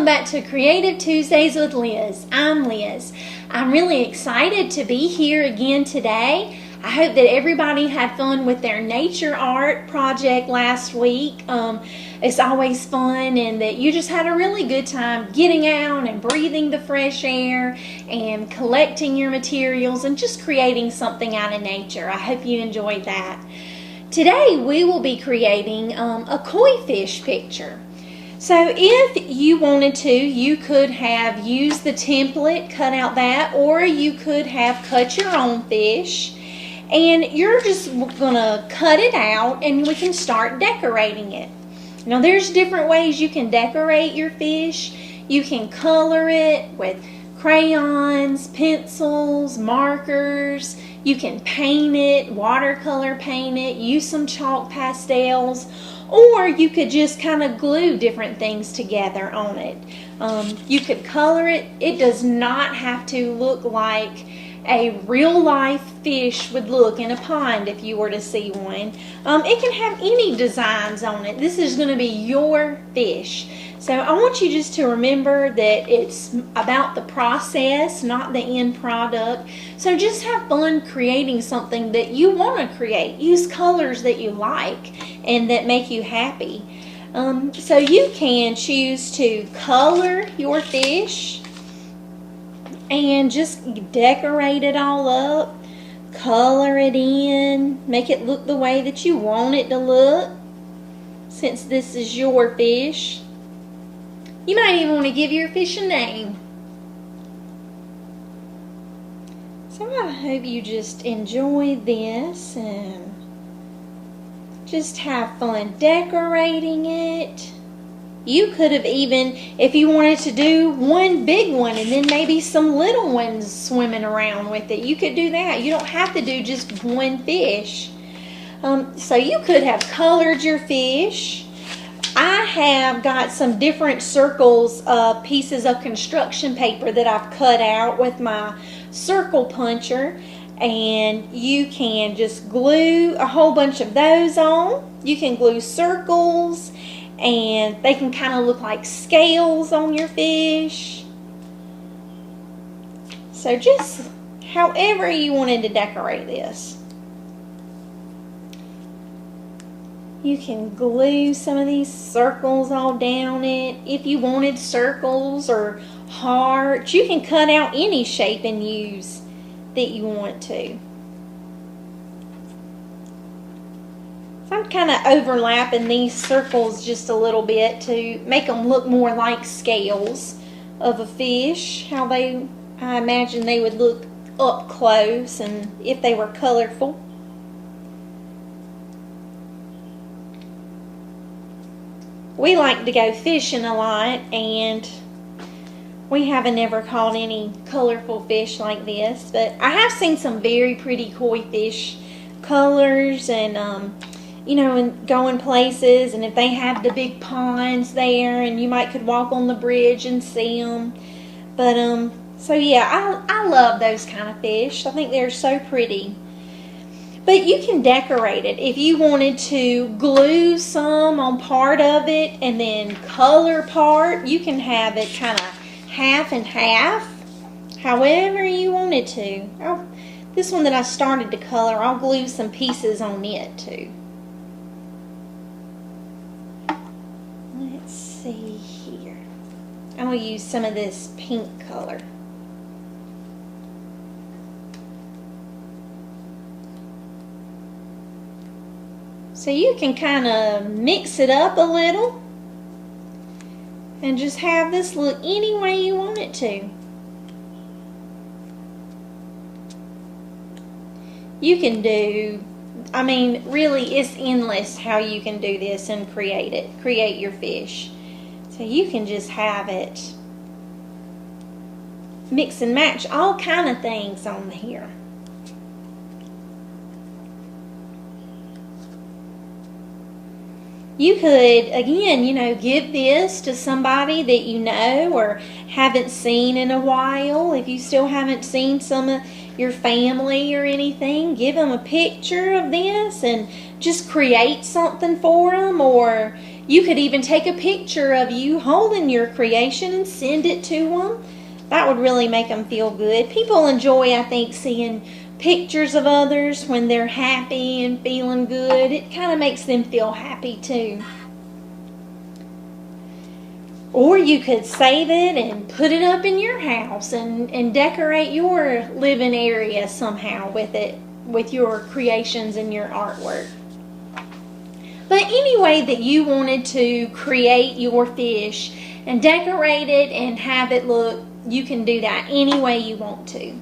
welcome back to Creative Tuesdays with Liz. I'm Liz. I'm really excited to be here again today. I hope that everybody had fun with their nature art project last week. It's always fun, and that you just had a really good time getting out and breathing the fresh air and collecting your materials and just creating something out of nature. I hope you enjoyed that. Today we will be creating a koi fish picture. So if you wanted to, you could have used the template, cut out that, or you could have cut your own fish. And you're just gonna cut it out and we can start decorating it. Now there's different ways you can decorate your fish. You can color it with crayons, pencils, markers. You can paint it, watercolor paint it, use some chalk pastels, or you could just kind of glue different things together on it. You could color it. It does not have to look like a real life fish would look in a pond if you were to see one. It can have any designs on it. This is going to be your fish. So I want you just to remember that it's about the process, not the end product. So just have fun creating something that you want to create. Use colors that you like and that make you happy. So you can choose to color your fish and just decorate it all up, color it in, make it look the way that you want it to look, since this is your fish. You might even want to give your fish a name. So I hope you just enjoy this and just have fun decorating it. You could have even, if you wanted to do one big one and then maybe some little ones swimming around with it, you could do that. You don't have to do just one fish. So you could have colored your fish. I have got some different circles, pieces of construction paper that I've cut out with my circle puncher, and you can just glue a whole bunch of those on. You can glue circles, and they can kind of look like scales on your fish. So just however you wanted to decorate this. You can glue some of these circles all down it. If you wanted circles or hearts, you can cut out any shape and use that you want to. So I'm kind of overlapping these circles just a little bit to make them look more like scales of a fish. How I imagine they would look up close and if they were colorful. We like to go fishing a lot, and we haven't ever caught any colorful fish like this, but I have seen some very pretty koi fish colors, and you know, and going places, and if they have the big ponds there, and you might could walk on the bridge and see them. But so yeah, I love those kind of fish. I think they're so pretty. But you can decorate it. If you wanted to glue some on part of it and then color part, you can have it kind of half and half, however you wanted to. Oh, this one that I started to color, I'll glue some pieces on it too. Let's see here. I'm going to use some of this pink color. So you can kind of mix it up a little and just have this look any way you want it to. You can do, I mean, really it's endless how you can do this and create your fish. So you can just have it mix and match all kind of things on here. You could, again, you know, give this to somebody that you know or haven't seen in a while. If you still haven't seen some of your family or anything, give them a picture of this and just create something for them. Or You could even take a picture of you holding your creation and send it to them. That would really make them feel good. People enjoy, I think, seeing pictures of others when they're happy and feeling good. It kind of makes them feel happy too. Or you could save it and put it up in your house and decorate your living area somehow with it, with your creations and your artwork. But any way that you wanted to create your fish and decorate it and have it look, you can do that any way you want to.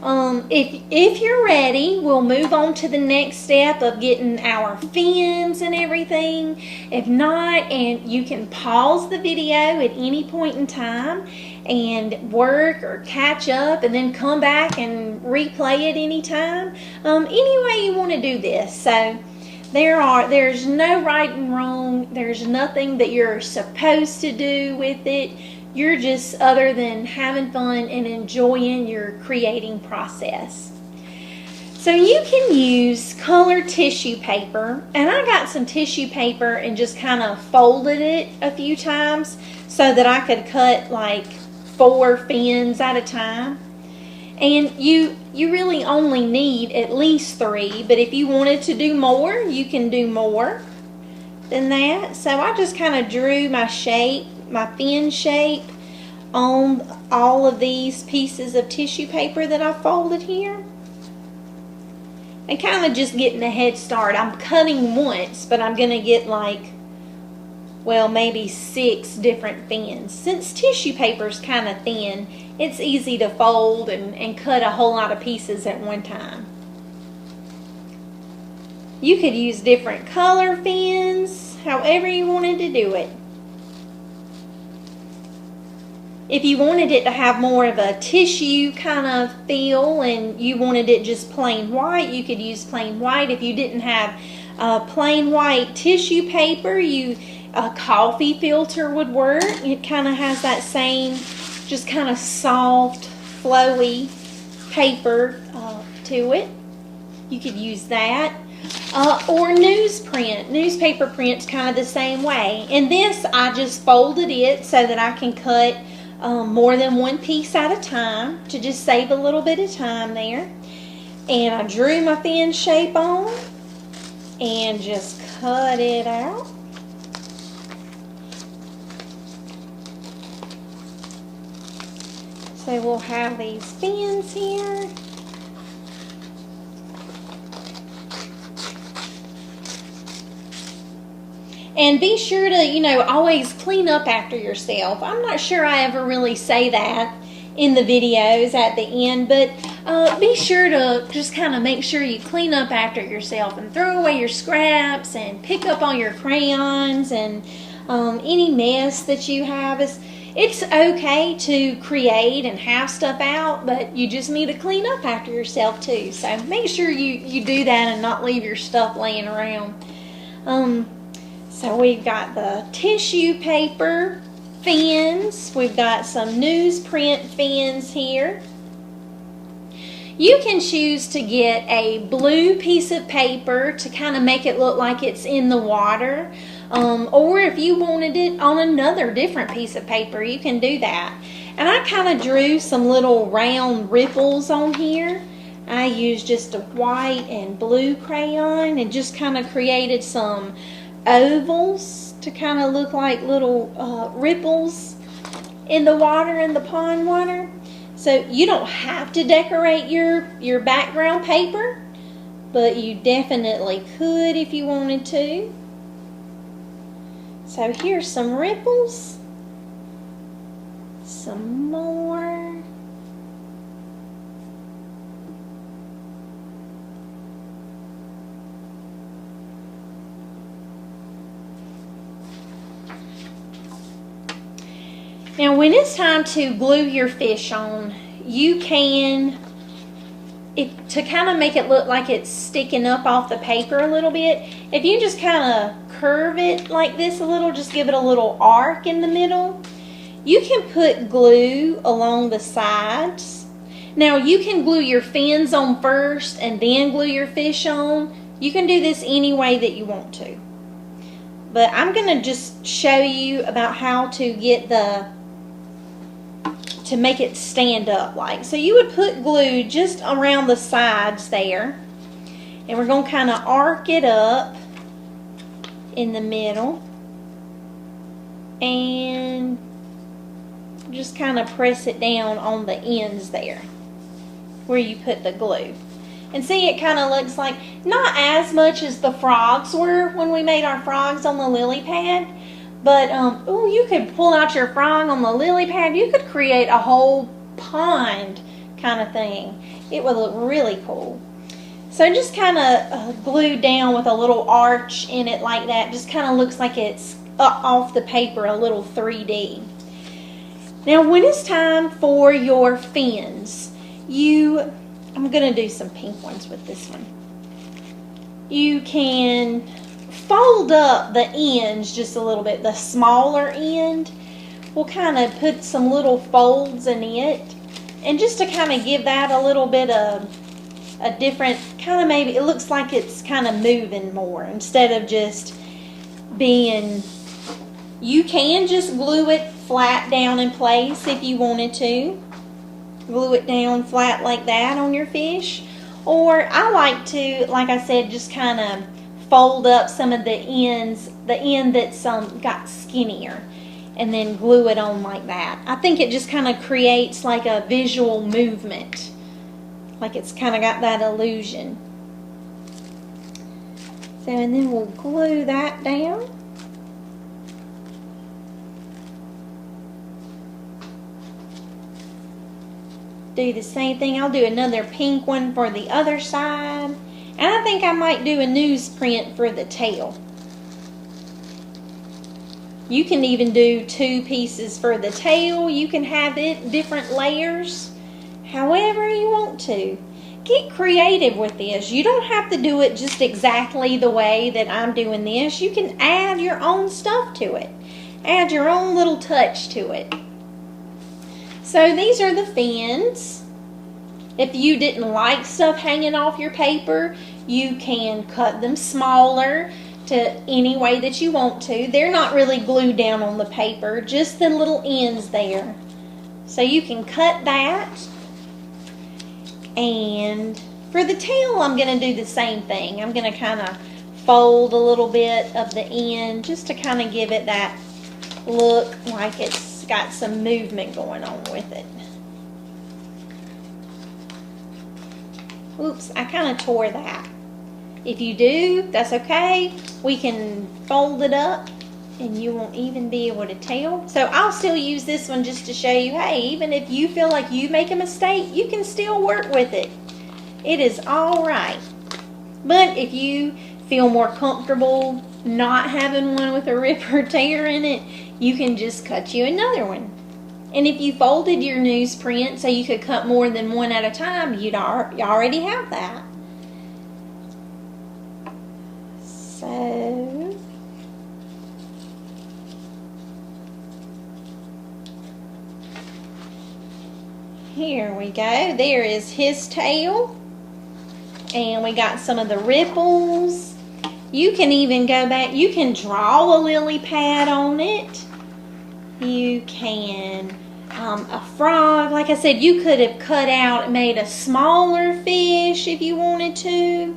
If you're ready, we'll move on to the next step of getting our fins and everything. If not, and you can pause the video at any point in time and work or catch up and then come back and replay it anytime. Any way you want to do this. So there's no right and wrong. There's nothing that you're supposed to do with it. You're just other than having fun and enjoying your creating process. So you can use colored tissue paper, and I got some tissue paper and just kind of folded it a few times so that I could cut like 4 fins at a time. And you really only need at least 3, but if you wanted to do more, you can do more than that. So I just kind of drew my shape, my fin shape, on all of these pieces of tissue paper that I folded here. And kind of just getting a head start. I'm cutting once, but I'm going to get like, well, maybe 6 different fins. Since tissue paper is kind of thin, it's easy to fold and cut a whole lot of pieces at one time. You could use different color fins, however you wanted to do it. If you wanted it to have more of a tissue kind of feel and you wanted it just plain white, you could use plain white. If you didn't have plain white tissue paper, a coffee filter would work. It kind of has that same just kind of soft, flowy paper to it. You could use that. Or newsprint. Newspaper print's kind of the same way. In this, I just folded it so that I can cut more than one piece at a time to just save a little bit of time there. And I drew my fin shape on and just cut it out. So we'll have these fins here. And be sure to, always clean up after yourself. I'm not sure I ever really say that in the videos at the end, but be sure to just kind of make sure you clean up after yourself and throw away your scraps and pick up all your crayons and any mess that you have. It's okay to create and have stuff out, but you just need to clean up after yourself too. So make sure you do that and not leave your stuff laying around. So we've got the tissue paper fins. We've got some newsprint fins here. You can choose to get a blue piece of paper to kind of make it look like it's in the water. Or if you wanted it on another different piece of paper, you can do that. And I kind of drew some little round ripples on here. I used just a white and blue crayon and just kind of created some ovals to kind of look like little ripples in the water, in the pond water. So you don't have to decorate your background paper, but you definitely could if you wanted to. So here's some ripples, some more. Now when it's time to glue your fish on, you can, to kind of make it look like it's sticking up off the paper a little bit, if you just kind of curve it like this a little, just give it a little arc in the middle, you can put glue along the sides. Now you can glue your fins on first and then glue your fish on. You can do this any way that you want to. But I'm going to just show you about how to get to make it stand up like. So you would put glue just around the sides there. And we're going to kind of arc it up in the middle. And just kind of press it down on the ends there where you put the glue. And see, it kind of looks like, not as much as the frogs were when we made our frogs on the lily pad. But, oh, you could pull out your frog on the lily pad. You could create a whole pond kind of thing. It would look really cool. So just kind of glued down with a little arch in it like that. Just kind of looks like it's up off the paper, a little 3D. Now, when it's time for your fins, I'm going to do some pink ones with this one. You can fold up the ends just a little bit. The smaller end, we'll kind of put some little folds in it. And just to kind of give that a little bit of a different, kind of maybe, it looks like it's kind of moving more instead of just being, you can just glue it flat down in place if you wanted to. Glue it down flat like that on your fish. Or I like to, like I said, just kind of fold up some of the ends, the end that's got skinnier, and then glue it on like that. I think it just kind of creates like a visual movement. Like it's kind of got that illusion. So, and then we'll glue that down. Do the same thing. I'll do another pink one for the other side. And I think I might do a newsprint for the tail. You can even do 2 pieces for the tail. You can have it different layers, however you want to. Get creative with this. You don't have to do it just exactly the way that I'm doing this. You can add your own stuff to it. Add your own little touch to it. So these are the fins. If you didn't like stuff hanging off your paper, you can cut them smaller to any way that you want to. They're not really glued down on the paper, just the little ends there. So you can cut that. And for the tail, I'm going to do the same thing. I'm going to kind of fold a little bit of the end just to kind of give it that look like it's got some movement going on with it. Oops, I kind of tore that. If you do, that's okay. We can fold it up and you won't even be able to tell. So I'll still use this one just to show you, hey, even if you feel like you make a mistake, you can still work with it. It is all right. But if you feel more comfortable not having one with a rip or tear in it, you can just cut you another one. And if you folded your newsprint so you could cut more than one at a time, you already have that. So here we go. There is his tail. And we got some of the ripples. You can even go back, you can draw a lily pad on it. You can, a frog, like I said, you could have cut out and made a smaller fish if you wanted to.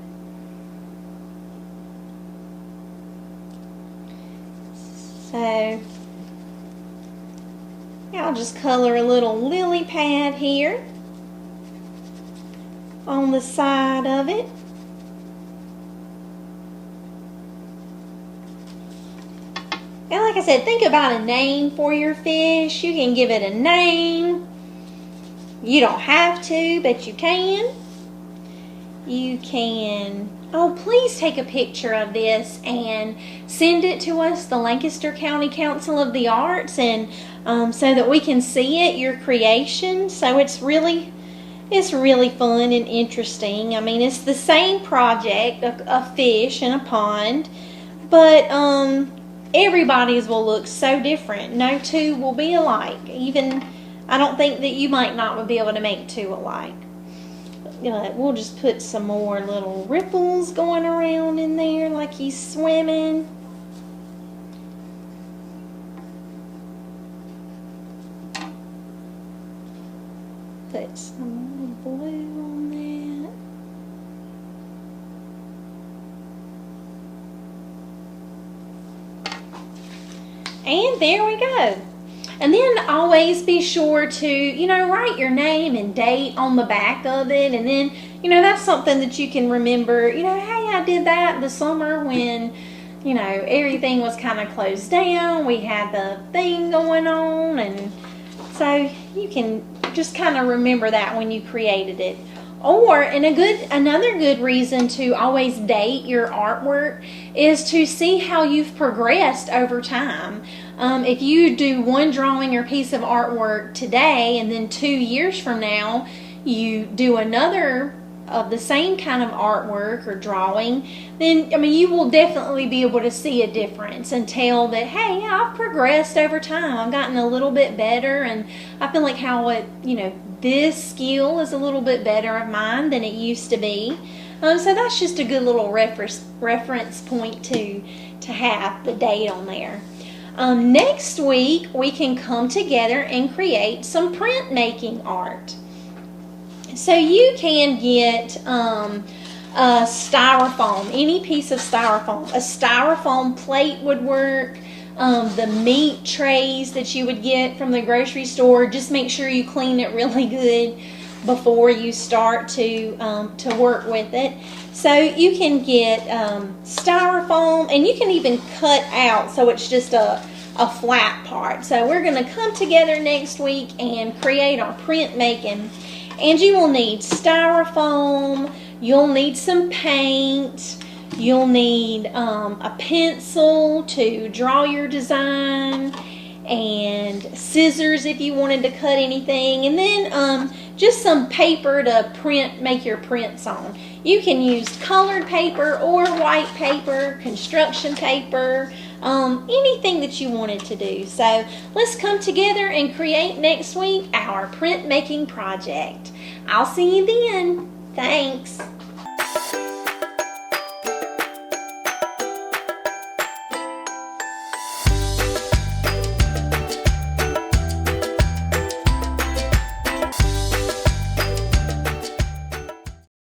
So, I'll just color a little lily pad here on the side of it. And like I said, think about a name for your fish. You can give it a name. You don't have to, but you can. You can, oh, please take a picture of this and send it to us, the Lancaster County Council of the Arts, and so that we can see it, your creation. So it's really fun and interesting. I mean, it's the same project, a fish in a pond, but everybody's will look so different. No two will be alike. Even, I don't think that you might not be able to make 2 alike. We'll just put some more little ripples going around in there like he's swimming. And there we go. And then always be sure to, write your name and date on the back of it. And then, that's something that you can remember, hey, I did that the summer when, everything was kind of closed down. We had the thing going on. And so you can just kind of remember that when you created it. Or, another good reason to always date your artwork is to see how you've progressed over time. If you do one drawing or piece of artwork today, and then 2 years from now you do another of the same kind of artwork or drawing, then you will definitely be able to see a difference and tell that, hey, I've progressed over time. I've gotten a little bit better, and I feel like this skill is a little bit better of mine than it used to be. So that's just a good little reference point to have the date on there. Next week we can come together and create some printmaking art. So you can get a styrofoam, any piece of styrofoam. A styrofoam plate would work. The meat trays that you would get from the grocery store, just make sure you clean it really good before you start to work with it. So you can get styrofoam, and you can even cut out so it's just a flat part. So we're going to come together next week and create our printmaking. And you will need styrofoam, you'll need some paint, you'll need a pencil to draw your design, and scissors if you wanted to cut anything, and then just some paper to make your prints on. You can use colored paper or white paper, construction paper, anything that you wanted to do. So let's come together and create next week our printmaking project. I'll see you then. Thanks.